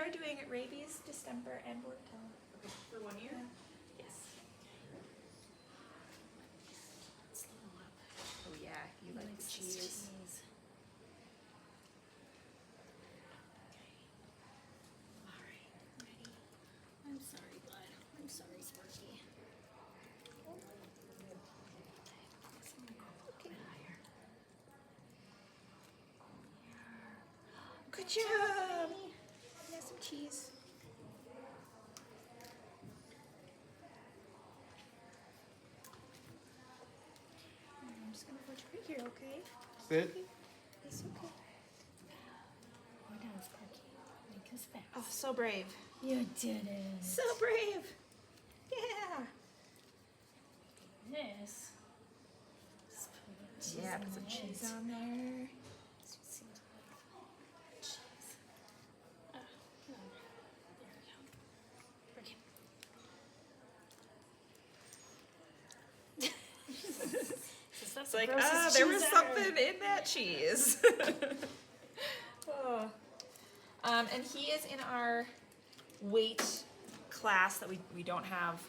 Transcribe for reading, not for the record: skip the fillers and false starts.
are doing rabies, distemper, and wartella. Okay, for 1 year? Yes. Slow up. Oh yeah, you like the cheese. Alright, ready. I'm sorry, bud. I'm sorry, Sparky. Okay. Good job. Yeah, some cheese. I'm just gonna put you right here, okay? Sit. It's okay. Go down, Sparky. Make us fast. Oh, so brave. You did it. So brave. Yeah. This. Just put Yeah, on put some the cheese edge. on there. This seems like cheese. No. There we go. It's like, there was something in that cheese. Oh. And he is in our weight class that we don't have